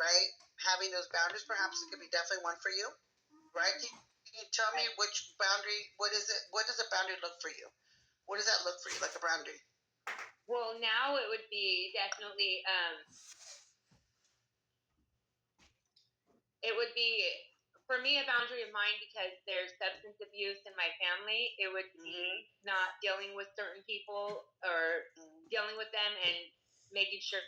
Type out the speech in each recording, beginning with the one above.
right? Having those boundaries, perhaps it could be definitely one for you, right? Can you tell me which boundary? What is it? What does a boundary look for you? What does that look for you like a boundary? Well, now it would be definitely. It would be, for me, a boundary of mine, because there's substance abuse in my family. It would be not dealing with certain people or dealing with them and making sure.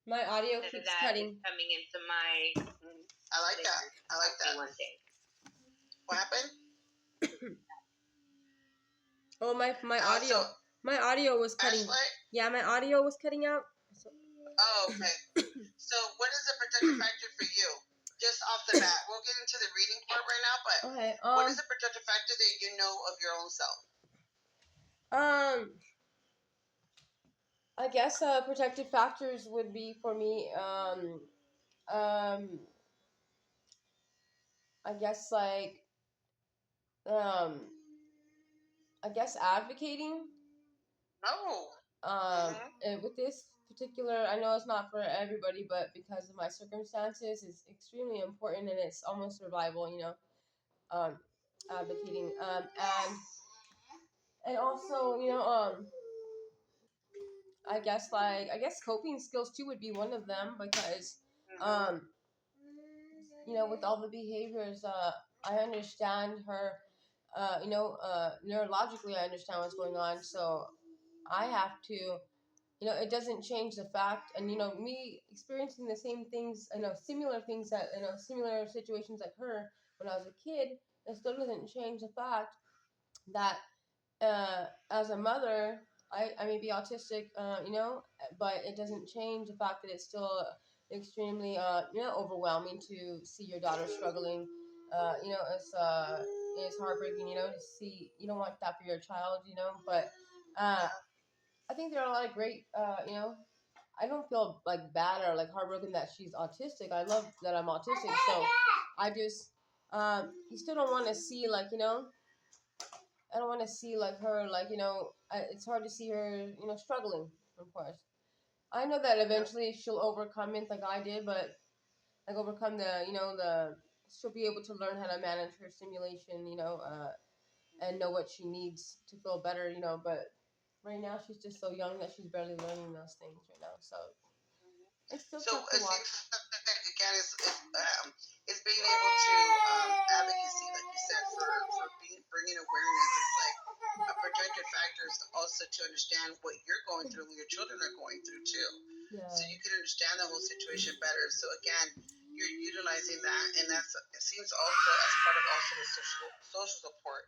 My audio keeps that cutting. is coming into my. I like that. I like that. One thing. What happened? Oh, my audio. My audio was cutting. Ashley? Yeah, my audio was cutting out. So. Oh, okay. So, what is a protective factor for you? Just off the bat, we'll get into the reading part right now. But okay, what is a protective factor that you know of your own self? I guess protective factors would be for me. I guess like I guess advocating. No. And with this particular, I know it's not for everybody, but because of my circumstances, it's extremely important and it's almost survival. You know, advocating. And also, you know, I guess coping skills too would be one of them because you know, with all the behaviors, I understand her. You know, neurologically, I understand what's going on, so I have to. You know, it doesn't change the fact, and you know, me experiencing the same things, you know, similar things that, you know, similar situations like her when I was a kid, it still doesn't change the fact that as a mother, I may be autistic, you know, but it doesn't change the fact that it's still extremely, you know, overwhelming to see your daughter struggling. You know, it's heartbreaking, you know, to see. You don't want that for your child, you know, but I think there are a lot of great, you know, I don't feel like bad or like heartbroken that she's autistic. I love that I'm autistic, so I just, you still don't want to see, like, you know, I don't want to see like her, like, you know, it's hard to see her, you know, struggling, of course. I know that eventually she'll overcome it like I did, but like overcome the, you know, she'll be able to learn how to manage her stimulation, you know, and know what she needs to feel better, you know, but right now she's just so young that she's barely learning those things right now, so it's still So, tough to it watch. seems like, again, it's being able to advocacy, like you said, for bringing awareness. It's like a protective factor is also to understand what you're going through, what your children are going through too. Yeah. So you can understand the whole situation better. So again, you're utilizing that, and it seems also as part of also the social support,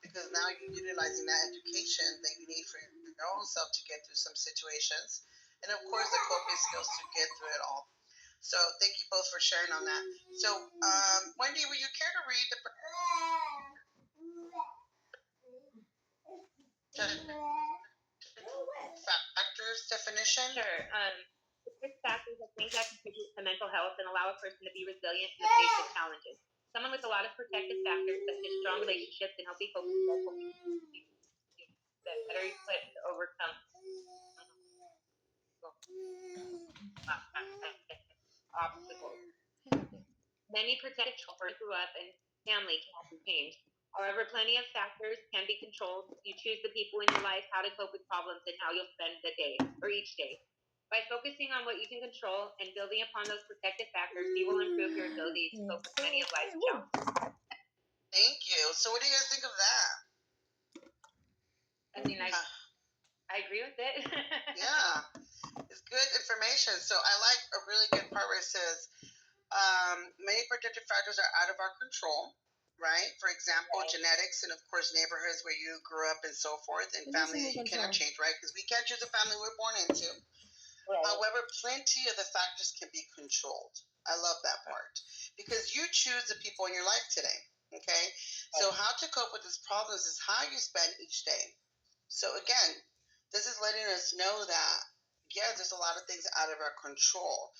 because now you're utilizing that education that you need for your own self to get through some situations, and of course the coping skills to get through it all. So thank you both for sharing on that. So Wendy, will you care to read the factors definition? Sure. Risk factors are things that contribute to mental health and allow a person to be resilient in the face of challenges. Someone with a lot of protective factors, such as strong relationships and healthy coping skills, will be better equipped to overcome obstacles. Many protective children grew up in family cannot be changed. However, plenty of factors can be controlled. You choose the people in your life, how to cope with problems, and how you'll spend the day or each day. By focusing on what you can control and building upon those protective factors, you will improve your ability to cope with many of life's challenges. Thank you. So what do you guys think of that? I mean, I agree with it. Yeah, it's good information. So I like a really good part where it says many protective factors are out of our control, right? For example, genetics and of course neighborhoods where you grew up and so forth, and families that you cannot change, right? Because we can't choose the family we're born into. Right. However, plenty of the factors can be controlled. I love that part because you choose the people in your life today. Okay, so how to cope with these problems is how you spend each day. So again, this is letting us know that yeah, there's a lot of things out of our control,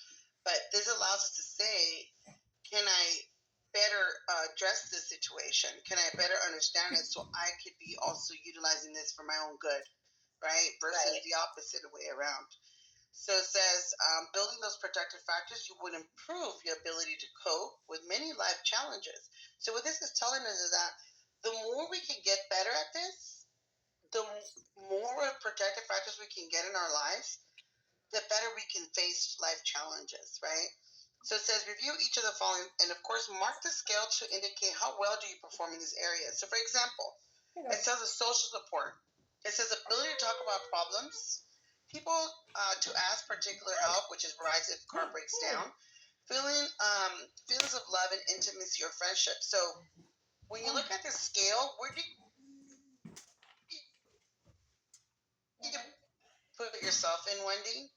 but this allows us to say, can I better address this situation? Can I better understand it so I could be also utilizing this for my own good, right? Versus the opposite way around. So it says, building those protective factors, you would improve your ability to cope with many life challenges. So what this is telling us is that the more we can get better at this, the more protective factors we can get in our lives, the better we can face life challenges, right? So it says review each of the following, and of course, mark the scale to indicate how well do you perform in these areas. So, for example, it says a social support. It says ability to talk about problems, people to ask particular help, which is rise if car breaks down, feelings of love and intimacy or friendship. So, when you look at the scale, where do you put yourself in, Wendy?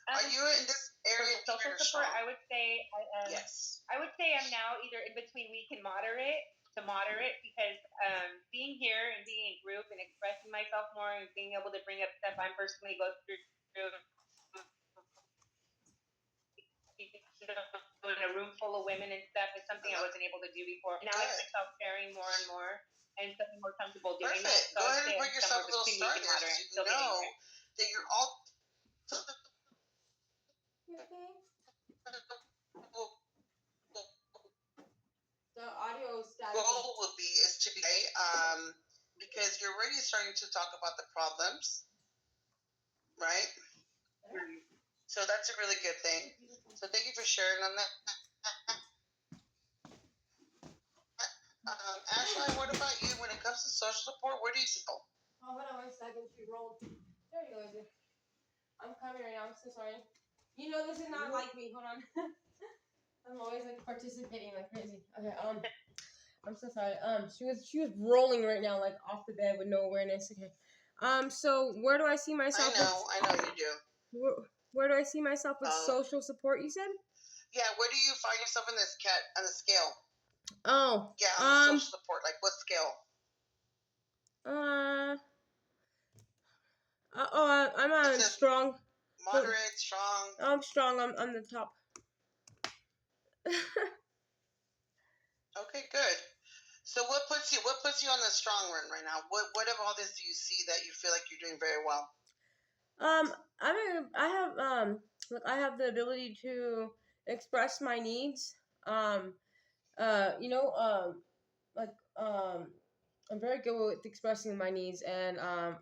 Are you in this area? Social support, I would say, yes. I would say I'm now either in between weak and moderate to moderate because being here and being in group and expressing myself more and being able to bring up stuff I'm personally going through in a room full of women and stuff is something I wasn't able to do before. Now I find myself sharing more and more and feeling more comfortable doing that. Perfect. So Go ahead and put yourself a little star there so you know that you're all The audio static. goal would be is to be because you're already starting to talk about the problems, right? So that's a really good thing. So thank you for sharing on that. Ashley, what about you? When it comes to social support, where do you sit? Oh, hold on 1 second. She rolled. There you go, Izzy. I'm coming right now. I'm so sorry. You know this is not like me. Hold on. I'm always like participating like crazy. Okay. I'm so sorry. She was rolling right now, like off the bed with no awareness. Okay. So where do I see myself? I know you do. Where do I see myself with social support? You said. Yeah. Where do you find yourself in this on the scale? Oh. Yeah, on the social support. Like what scale? I'm on strong. Moderate, strong. I'm strong. I'm the top. Okay, good. So what puts you on the strong run right now? What of all this do you see that you feel like you're doing very well? I have the ability to express my needs. I'm very good with expressing my needs, and I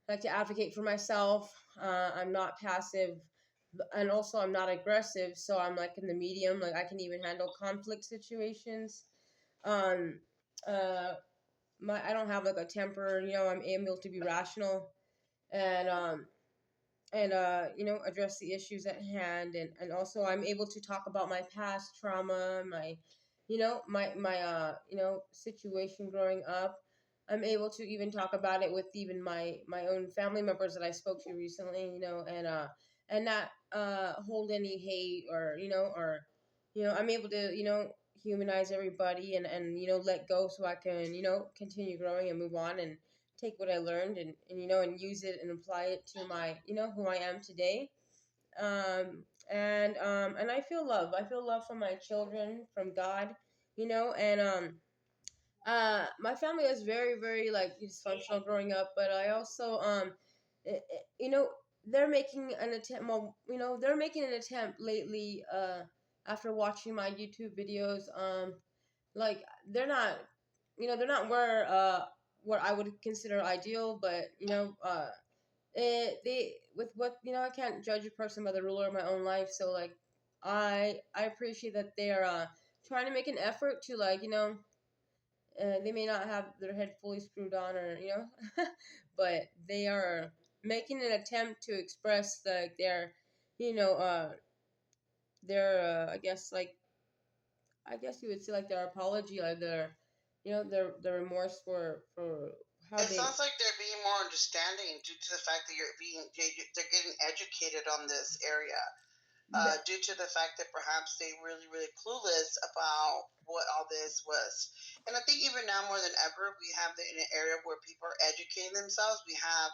like to advocate for myself. I'm not passive, and also I'm not aggressive, so I'm like in the medium. Like I can even handle conflict situations. Um, I don't have like a temper. I'm able to be rational, and address the issues at hand, and also I'm able to talk about my past trauma, my situation growing up. I'm able to even talk about it with even my own family members that I spoke to recently, and not hold any hate or I'm able to humanize everybody and let go so I can continue growing and move on and take what I learned and use it and apply it to my who I am today. And I feel love. I feel love from my children, from God, and my family was very very like dysfunctional growing up, but I also it, it- you know they're making an attempt. Well, they're making an attempt lately. After watching my YouTube videos, like they're not where I would consider ideal, but they with what I can't judge a person by the ruler of my own life. So like I appreciate that they're trying to make an effort to they may not have their head fully screwed on or but they are making an attempt to express like you know their I guess you would say like their apology, like their remorse for how It they. sounds like they're being more understanding due to the fact that they're getting educated on this area. Due to the fact that perhaps they really, really clueless about what all this was. And I think even now more than ever, we have in an area where people are educating themselves. We have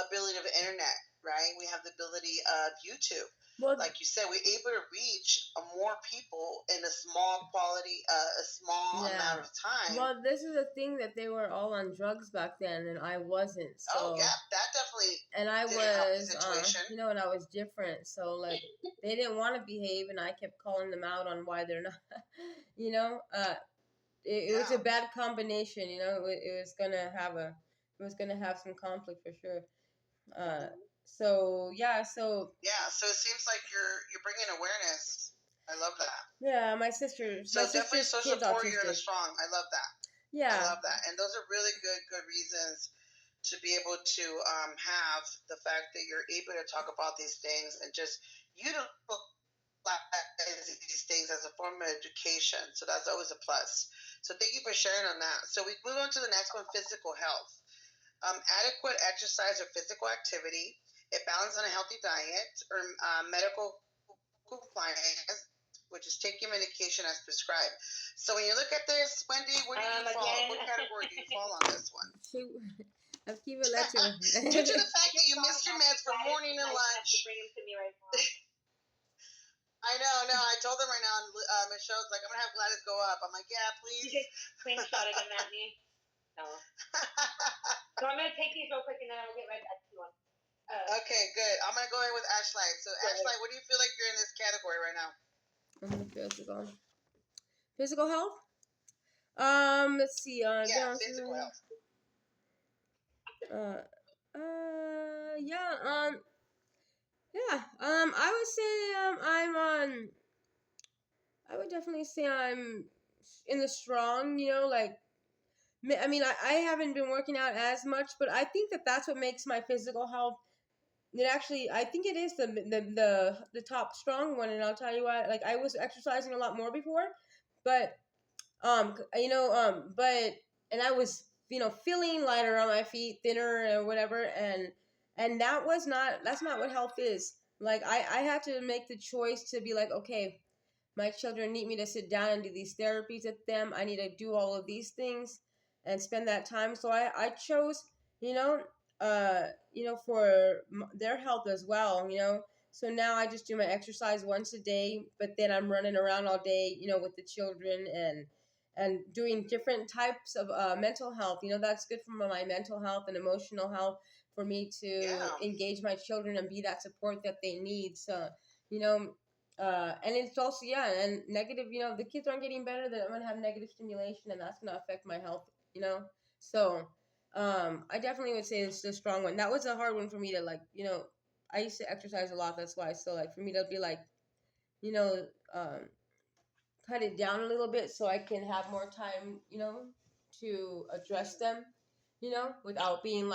ability of the internet. right? We have the ability of YouTube. Well, Like you said, we're able to reach more people in a small quality, a small yeah. amount of time. Well, this is the thing that they were all on drugs back then, and I wasn't. Oh So yeah, that definitely and I didn't help the was, situation. and I was different. So like they didn't want to behave, and I kept calling them out on why they're not. you know, it was a Yeah. bad combination. It was gonna have some conflict for sure. So yeah, Yeah, so it seems like you're bringing awareness. I love that. yeah, So my definitely sister's social kid's support you're in a autistic. strong. I love that. I Yeah, love that. And those are really good reasons to be able to have the fact that you're able to talk about these things and just utilize these things as a form of education. So that's always a plus. So thank you for sharing on that. So we move on to the next one, physical health. Adequate exercise or physical activity, a balance on a healthy diet, or medical compliance, which is taking medication as prescribed. So when you look at this, Wendy, where do you fall? Again. What category do you fall on this one? I'll keep it let you. Due to the fact that you missed your meds for morning and lunch. To bring them to me right now. I know, no, I told them right now, and Michelle's like, I'm going to have Gladys go up. I'm like, yeah, please. You just screenshotted them at me. No. So I'm going to take these real quick and then I'll get right back to you. Okay, good. I'm going to go ahead with Ashlight. So, Ashlight, what do you feel like you're in this category right now? Physical health. Let's see. Yeah, physical health. Yeah. Yeah. I would say I'm on. I would definitely say I'm in the strong. Like I mean, I haven't been working out as much, but I think that that's what makes my physical health. It actually, I think it is the top strong one, and I'll tell you why. Like I was exercising a lot more before, but but and I was feeling lighter on my feet, thinner or whatever, and that's not what health is. Like I had to make the choice to be like, okay, my children need me to sit down and do these therapies with them. I need to do all of these things and spend that time. So I chose, for their health as well. So now I just do my exercise once a day, but then I'm running around all day, with the children and doing different types of mental health. That's good for my mental health and emotional health for me to engage my children and be that support that they need. So, you know, and it's also and negative. The kids aren't getting better. Then I'm gonna have negative stimulation, and that's gonna affect my health. So I definitely would say it's a strong one. That was a hard one for me to I used to exercise a lot. That's why. So for me to be you know, um, cut it down a little bit so I can have more time, to address them, without being